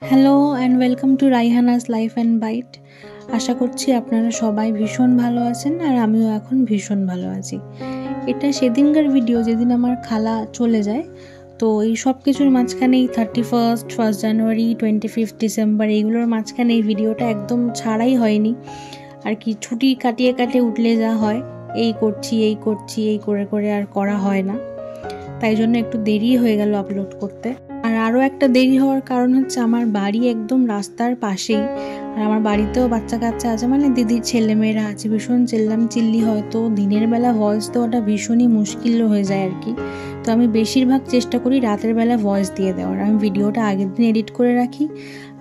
Hello and welcome to Raihana's life and bite. আশা করছি আপনারা সবাই ভীষণ ভালো আছেন আর আমিও এখন ভীষণ ভালো আছি। এটা সেদিনকার ভিডিও যেদিন আমার খালা চলে যায়। তো এই সব কিছুর মাঝখানেই 31 জানুয়ারি 25 ডিসেম্বর এইগুলোর মাঝখানে এই ভিডিওটা একদম ছাড়াই হয়নি আর কি। ছুটি কাটিয়ে কাটিয়ে উঠলে যা হয়, এই করছি এই করে করে আর করা হয় না, তাই জন্য একটু দেরি হয়ে গেল আপলোড করতে। আর আরও একটা দেরি হওয়ার কারণ হচ্ছে আমার বাড়ি একদম রাস্তার পাশেই, আর আমার বাড়িতেও বাচ্চা কাচ্চা আছে, মানে দিদির ছেলেমেয়েরা আছে, ভীষণ চেল্লাম চিল্লি, হয়তো দিনের বেলা ভয়েস দেওয়াটা ভীষণই মুশকিল হয়ে যায় আর কি। তো আমি বেশিরভাগ চেষ্টা করি রাতের বেলা ভয়েস দিয়ে দেওয়ার। আমি ভিডিওটা আগের দিন এডিট করে রাখি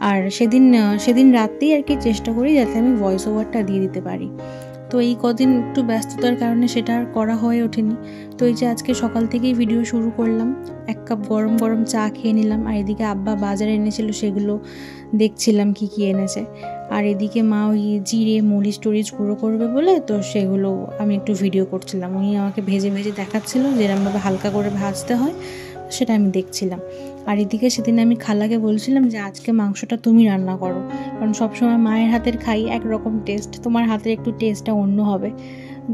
আর সেদিন রাতেই আর কি চেষ্টা করি যাতে আমি ভয়েস ওভারটা দিয়ে দিতে পারি। তো এই কদিন একটু ব্যস্ততার কারণে সেটা আর করা হয়ে ওঠেনি। তো এই যে আজকে সকাল থেকেই ভিডিও শুরু করলাম, 1 কাপ গরম গরম চা খেয়ে নিলাম, আর এদিকে আব্বা বাজারে এনেছিল সেগুলো দেখছিলাম কি কি এনেছে। আর এদিকে মা ওই জিরে মরিচ টরিচ গুঁড়ো করবে বলে, তো সেগুলো আমি একটু ভিডিও করছিলাম। উনি আমাকে ভেজে ভেজে দেখাচ্ছিল যেরকমভাবে হালকা করে ভাজতে হয়, সেটা আমি দেখছিলাম। আর এদিকে সেদিন আমি খালাকে বলছিলাম যে আজকে মাংসটা তুমি রান্না করো, কারণ সবসময় মায়ের হাতের খাই একরকম টেস্ট, তোমার হাতের একটু টেস্টটা অন্য হবে।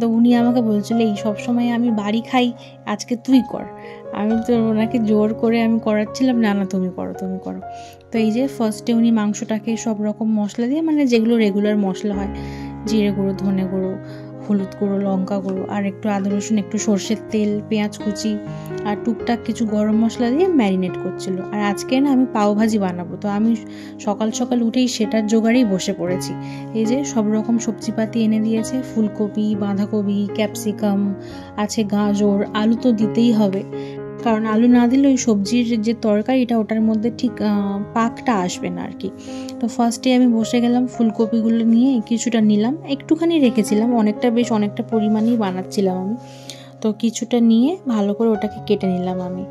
তো উনি আমাকে বলছিল এই সবসময় আমি বাড়ি খাই, আজকে তুই কর। আমি তো ওনাকে জোর করে আমি করাচ্ছিলাম, না না তুমি করো তুমি করো। তো এই যে ফার্স্টে উনি মাংসটাকে সব রকম মশলা দিয়ে, মানে যেগুলো রেগুলার মশলা হয়, জিরে গুঁড়ো, ধনে গুঁড়ো, হলুদ গুঁড়ো, লঙ্কা গুঁড়ো, আর একটু আদা রসুন, একটু সর্ষের তেল, পেঁয়াজ কুচি আর টুকটাক কিছু গরম মশলা দিয়ে ম্যারিনেট করছিল। আর আজকে না আমি পাওভাজি বানাবো, তো আমি সকাল সকাল উঠেই সেটার জোগাড়েই বসে পড়েছি। এই যে সব রকম সবজিপাতি এনে দিয়েছে, ফুলকপি, বাঁধাকপি, ক্যাপসিকাম আছে, গাজর, আলু তো দিতেই হবে, কারণ আলু না দিলে ওই সবজির যে তরকারিটা ওটার মধ্যে ঠিক পাকটা আসবে না আর কি। তো ফার্স্টে আমি বসে গেলাম, ফুলকপিগুলো নিয়ে কিছুটা নিলাম, একটুখানি রেখেছিলাম, অনেকটা পরিমাণেই বানাচ্ছিলাম আমি। তো কিছুটা নিয়ে ভালো করে ওটাকে কেটে নিলাম আমি।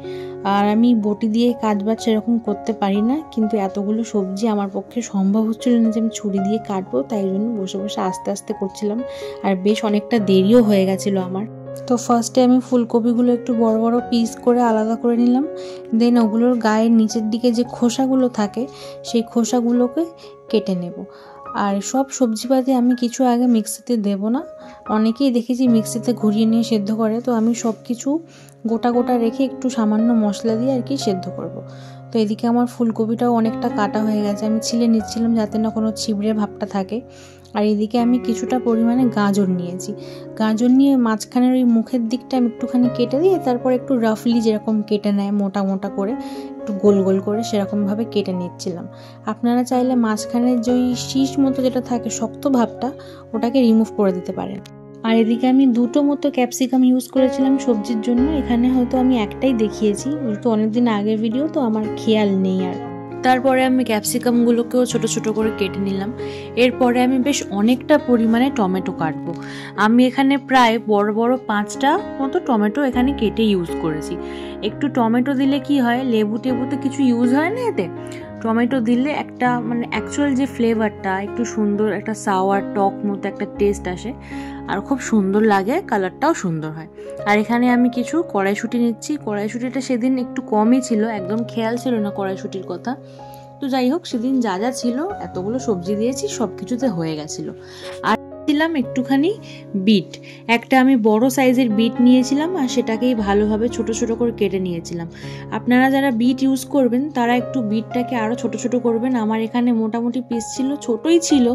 আর আমি বটি দিয়ে কাটবার সেরকম করতে পারি না, কিন্তু এতগুলো সবজি আমার পক্ষে সম্ভব হচ্ছিল না যে আমি ছুরি দিয়ে কাটবো, তাই জন্য বসে বসে আস্তে আস্তে করছিলাম। আর বেশ অনেকটা দেরিও হয়ে গেছিলো আমার। তো ফার্স্টে আমি ফুলকপিগুলো একটু বড় বড় পিস করে আলাদা করে নিলাম, দেন ওগুলোর গায়ের নিচের দিকে যে খোসাগুলো থাকে সেই খোসাগুলোকে কেটে নেব। আর সব সবজিপাতি আমি কিছু আগে মিক্সিতে দেব না, অনেকেই দেখেছি মিক্সিতে ঘুরিয়ে নিয়ে সেদ্ধ করে, তো আমি সব কিছু গোটা গোটা রেখে একটু সামান্য মশলা দিয়ে আর কি সেদ্ধ করব। তো এদিকে আমার ফুলকপিটাও অনেকটা কাটা হয়ে গেছে, আমি ছিলে নিচ্ছিলাম যাতে না কোনো ছিবড়ে ভাবটা থাকে। আর এদিকে আমি কিছুটা পরিমাণে গাজর নিয়েছি, গাজর নিয়ে মাঝখানের ওই মুখের দিকটা আমি একটুখানি কেটে দিয়ে তারপর একটু রাফলি যেরকম কেটে নেয় মোটা মোটা করে, একটু গোল গোল করে সেরকমভাবে কেটে নিচ্ছিলাম। আপনারা চাইলে মাঝখানের যে ওই শীষ মতো যেটা থাকে শক্ত ভাবটা, ওটাকে রিমুভ করে দিতে পারেন। আর এদিকে আমি দুটো মতো ক্যাপসিকাম ইউজ করেছিলাম সবজির জন্য, এখানে হয়তো আমি একটাই দেখিয়েছি, তো অনেকদিন আগের ভিডিও তো আমার খেয়াল নেই। আর তারপরে আমি ক্যাপসিকামগুলোকেও ছোট ছোট করে কেটে নিলাম। এরপরে আমি বেশ অনেকটা পরিমাণে টমেটো কাটবো। আমি এখানে প্রায় বড় বড় 5টা মতো টমেটো এখানে কেটে ইউজ করেছি। একটু টমেটো দিলে কি হয়, লেবু টেবুতে কিছু ইউজ হয় না, এতে টমেটো দিলে একটা মানে অ্যাকচুয়াল যে ফ্লেভারটা, একটু সুন্দর একটা সাওয়ার টক মতো একটা টেস্ট আসে আর খুব সুন্দর লাগে, কালারটাও সুন্দর হয়। আর এখানে আমি কিছু কড়াইশুঁটি নিচ্ছি, কড়াইশুঁটিটা সেদিন একটু কমই ছিল, একদম খেয়াল ছিল না কড়াইশুঁটির কথা। তো যাই হোক, সেদিন যা যা ছিল এতগুলো সবজি দিয়েছি সব কিছুতে হয়ে গেছিলো। আর দিলাম একটুখানি বিট, একটা আমি বড় সাইজের বিট নিয়েছিলাম আর সেটাকেই ভালোভাবে ছোট ছোট করে কেটে নিয়েছিলাম। আপনারা যারা বিট ইউজ করবেন তারা একটু বিটটাকে আরও ছোট ছোট করবেন। আমার এখানে মোটামুটি পিস ছিল, ছোটই ছিল,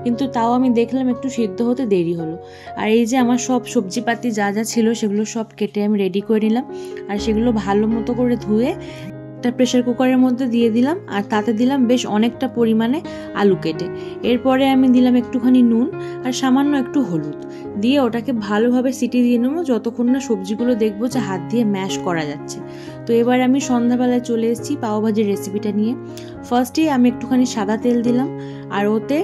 কিন্তু তাও আমি দেখলাম একটু সিদ্ধ হতে দেরি হলো। আর এই যে আমার সব সবজিপাতি যা যা ছিল সেগুলো সব কেটে আমি রেডি করে নিলাম, আর সেগুলো ভালো মতো করে ধুয়ে একটা প্রেসার কুকারের মধ্যে দিয়ে দিলাম, আর তাতে দিলাম বেশ অনেকটা পরিমাণে আলু কেটে। এরপরে আমি দিলাম একটুখানি নুন আর সামান্য একটু হলুদ দিয়ে ওটাকে ভালোভাবে সিটি দিয়ে নেবো, যতক্ষণ না সবজিগুলো দেখবো যে হাত দিয়ে ম্যাশ করা যাচ্ছে। তো এবার আমি সন্ধ্যাবেলায় চলে এসেছি পাওভাজির রেসিপিটা নিয়ে। ফার্স্টেই আমি একটুখানি সাদা তেল দিলাম আর ওতে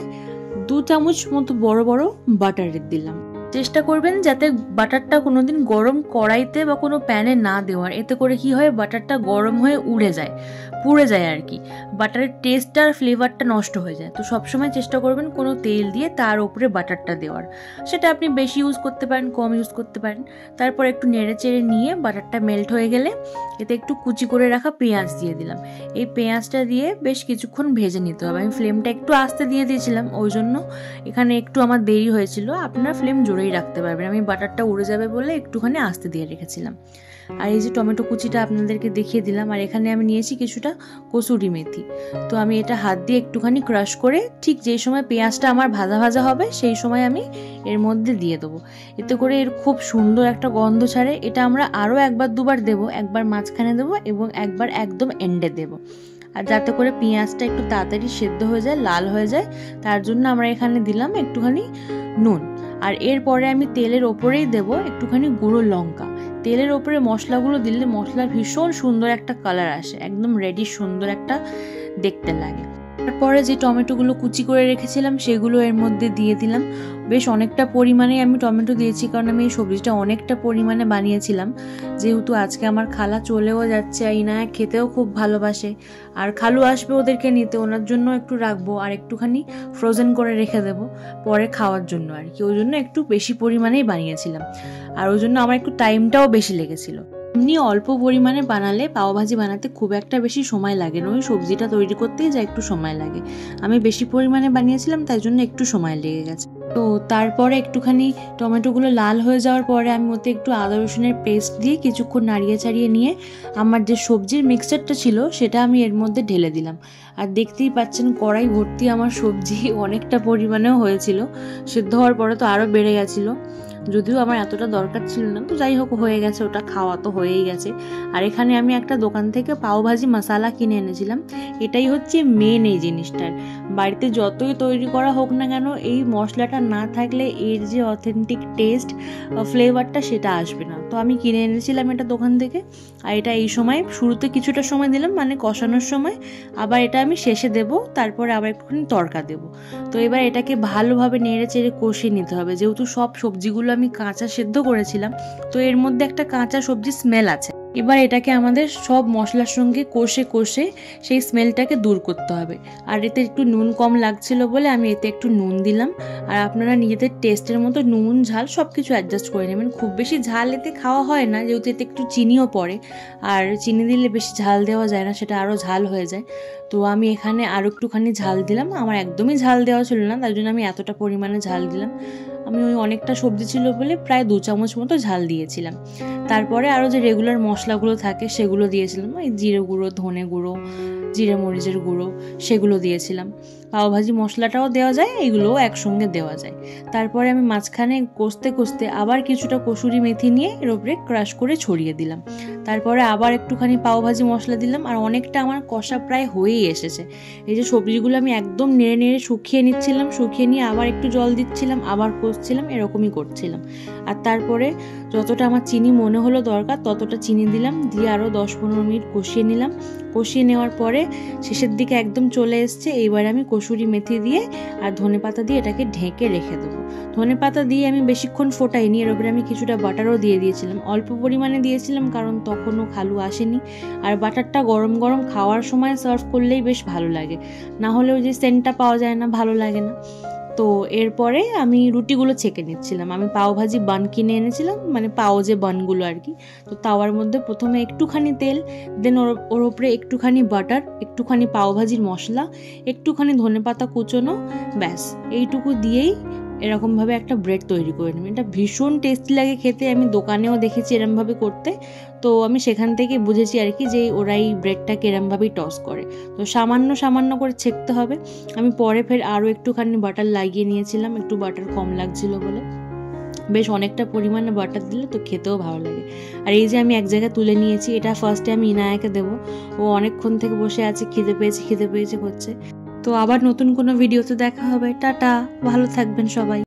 2 চামচ মতো বড় বড় বাটার দিলাম। চেষ্টা করবেন যাতে বাটারটা কোনোদিন গরম কড়াইতে বা কোনো প্যানে না দেওয়ার, এতে করে কি হয় বাটারটা গরম হয়ে উড়ে যায়, পুড়ে যায় আর কি, বাটারের টেস্ট আর ফ্লেভারটা নষ্ট হয়ে যায়। তো সবসময় চেষ্টা করবেন কোনো তেল দিয়ে তার উপরে বাটারটা দেওয়ার, সেটা আপনি বেশি ইউজ করতে পারেন, কম ইউজ করতে পারেন। তারপর একটু নেড়ে চেড়ে নিয়ে বাটারটা মেল্ট হয়ে গেলে এতে একটু কুচি করে রাখা পেঁয়াজ দিয়ে দিলাম। এই পেঁয়াজটা দিয়ে বেশ কিছুক্ষণ ভেজে নিতে হবে। আমি ফ্লেমটা একটু আস্তে দিয়ে দিয়েছিলাম, ওই জন্য এখানে একটু আমার দেরি হয়েছিল। আপনারা ফ্লেম জোরেই রাখতে পারবেন, আমি বাটারটা উড়ে যাবে বলে একটুখানি আস্তে দিয়ে রেখেছিলাম। আর এই যে টমেটো কুচিটা আপনাদেরকে দেখিয়ে দিলাম, আর এখানে আমি নিয়েছি কিছুটা কসুরি মেথি। তো আমি এটা হাত দিয়ে একটুখানি ক্রাশ করে ঠিক যেই সময় পেঁয়াজটা আমার ভাজা ভাজা হবে সেই সময় আমি এর মধ্যে দিয়ে দেবো। এতে করে এর খুব সুন্দর একটা গন্ধ ছাড়ে। এটা আমরা আরও একবার দুবার দেবো, একবার মাঝখানে দেবো এবং একবার একদম এন্ডে দেবো। আর যাতে করে পেঁয়াজটা একটু তাড়াতাড়ি সেদ্ধ হয়ে যায়, লাল হয়ে যায়, তার জন্য আমরা এখানে দিলাম একটুখানি নুন। আর এরপরে আমি তেলের ওপরেই দেবো একটুখানি গুঁড়ো লঙ্কা। তেলের ওপরে মশলাগুলো দিলে মশলার ভীষণ সুন্দর একটা কালার আসে, একদম রেডি সুন্দর একটা দেখতে লাগে। তারপরে যে টমেটোগুলো কুচি করে রেখেছিলাম সেগুলো এর মধ্যে দিয়ে দিলাম। বেশ অনেকটা পরিমাণে আমি টমেটো দিয়েছি, কারণ আমি এই সবজিটা অনেকটা পরিমাণে বানিয়েছিলাম। যেহেতু আজকে আমার খালা চলেও যাচ্ছে, আর ইনায়া খেতেও খুব ভালোবাসে, আর খালু আসবে ওদেরকে নিতে, ওনার জন্য একটু রাখবো আর একটুখানি ফ্রোজেন করে রেখে দেবো পরে খাওয়ার জন্য আর কি। ওই জন্য একটু বেশি পরিমাণেই বানিয়েছিলাম, আর ওই জন্য আমার একটু টাইমটাও বেশি লেগেছিল। এমনি অল্প পরিমাণে বানালে পাওভাজি বানাতে খুব একটা বেশি সময় লাগে না, ওই সবজিটা তৈরি করতেই যা একটু সময় লাগে। আমি বেশি পরিমাণে বানিয়েছিলাম তাই জন্য একটু সময় লেগে গেছে। তো তারপরে একটুখানি টমেটোগুলো লাল হয়ে যাওয়ার পরে আমি ওতে একটু আদা রসুনের পেস্ট দিয়ে কিছুক্ষণ নাড়িয়ে চাড়িয়ে নিয়ে আমার যে সবজির মিক্সচারটা ছিল সেটা আমি এর মধ্যে ঢেলে দিলাম। আর দেখতেই পাচ্ছেন কড়াই ভর্তি আমার সবজি, অনেকটা পরিমাণেও হয়েছিল, সেদ্ধ হওয়ার পরে তো আরও বেড়ে গেছিলো। যদিও আমার এতটা দরকার ছিল না, তো যাই হোক হয়ে গেছে, ওটা খাওয়া তো হয়েই গেছে। আর এখানে আমি একটা দোকান থেকে পাওভাজি মশলা কিনে এনেছিলাম। এটাই হচ্ছে মেন এই জিনিসটার, বাড়িতে যতই তৈরি করা হোক না কেন এই মশলাটা না থাকলে এর যে অথেন্টিক টেস্ট ফ্লেভারটা সেটা আসবে না। তো আমি কিনে এনেছিলাম এটা দোকান থেকে। আর এটা এই সময় শুরুতে কিছুটা সময় দিলাম, মানে কষানোর সময়, আবার এটা আমি শেষে দেবো, তারপরে আবার একটুখানি তড়কা দেবো। তো এবার এটাকে ভালোভাবে নেড়ে চেড়ে কষিয়ে নিতে হবে। যেহেতু সব সবজিগুলো আমি কাঁচা সেদ্ধ করেছিলাম, তো এর মধ্যে একটা কাঁচা সবজি স্মেল আছে। এবার এটাকে আমাদের সব মশলার সঙ্গে কষে কষে সেই স্মেলটাকে দূর করতে হবে। আর এতে একটু নুন কম লাগছিল বলে আমি এতে একটু নুন দিলাম। আর আপনারা নিজেদের টেস্টের মতো নুন ঝাল সব কিছু অ্যাডজাস্ট করে নেবেন। খুব বেশি ঝাল এতে খাওয়া হয় না, যেহেতু এতে একটু চিনিও পড়ে, আর চিনি দিলে বেশি ঝাল দেওয়া যায় না, সেটা আরও ঝাল হয়ে যায়। তো আমি এখানে আরও একটুখানি ঝাল দিলাম, আমার একদমই ঝাল দেওয়া ছিল না, তাই জন্য আমি এতটা পরিমাণে ঝাল দিলাম। আমি ওই অনেকটা সবজি ছিল বলে প্রায় 2 চামচ মতো ঝাল দিয়েছিলাম। তারপরে আরও যে রেগুলার মশলাগুলো থাকে সেগুলো দিয়েছিলাম, ওই জিরে গুঁড়ো, ধনে গুঁড়ো, জিরে মরিচের গুঁড়ো, সেগুলো দিয়েছিলাম। পাওভাজি মশলাটাও দেওয়া যায়, এগুলোও একসঙ্গে দেওয়া যায়। তারপরে আমি মাঝখানে কষতে কষতে আবার কিছুটা কসুরি মেথি নিয়ে এর উপরে ক্রাশ করে ছড়িয়ে দিলাম। তারপরে আবার একটুখানি পাওভাজি মশলা দিলাম, আর অনেকটা আমার কষা প্রায় হয়েই এসেছে। এই যে সবজিগুলো আমি একদম নেড়ে নেড়ে শুকিয়ে নিচ্ছিলাম, শুকিয়ে নিয়ে আবার একটু জল দিচ্ছিলাম, আবার কষছিলাম, এরকমই করছিলাম। আর তারপরে যতটা আমার চিনি মনে হলো দরকার ততটা চিনি দিলাম, দিয়ে আরও 10-15 মিনিট কষিয়ে নিলাম। কষিয়ে নেওয়ার পরে শেষের দিকে একদম চলে এসছে, এইবার আমি কসুরি মেথি দিয়ে আর ধনেপাতা দিয়ে এটাকে ঢেকে রেখে দেবো। ধনেপাতা দিয়ে আমি বেশিক্ষণ ফোটাইনি, এর উপরে আমি কিছুটা বাটারও দিয়ে দিয়েছিলাম, অল্প পরিমাণে দিয়েছিলাম কারণ তখনও খালু আসেনি। আর বাটারটা গরম গরম খাওয়ার সময় সার্ভ করলেই বেশ ভালো লাগে, না হলে ওই যে সেন্টটা পাওয়া যায় না, ভালো লাগে না। তো এরপরে আমি রুটিগুলো ছেঁকে নিচ্ছিলাম। আমি পাওভাজি বান কিনে এনেছিলাম, মানে পাও যে বানগুলো আর কি। তো তাওয়ার মধ্যে প্রথমে একটুখানি তেল, দেন ওর ওপরে একটুখানি বাটার, একটুখানি পাওভাজির মশলা, একটুখানি ধনেপাতা কুচোনো, ব্যাস এইটুকু দিয়েই এরকমভাবে একটা ব্রেড তৈরি করে নেবেন। এটা ভীষণ টেস্টি লাগে খেতে, আমি দোকানেও দেখেছি এরমভাবে করতে। তো আমি সেখান থেকে বুঝেছি আর কি যে ওরা এই ব্রেডটাকে এরমভাবেই টস করে। তো সামান্য সামান্য করে ছেঁকতে হবে। আমি পরে ফের আরও একটুখানি বাটার লাগিয়ে নিয়েছিলাম, একটু বাটার কম লাগছিল বলে। বেশ অনেকটা পরিমাণে বাটার দিলে তো খেতেও ভালো লাগে। আর এই যে আমি এক জায়গায় তুলে নিয়েছি, এটা ফার্স্টে আমি ইনায়াকে দেবো, ও অনেকক্ষণ থেকে বসে আছে, খিদে পেয়েছে করছে। তো আবার নতুন কোনো ভিডিওতে দেখা হবে। টাটা, ভালো থাকবেন সবাই।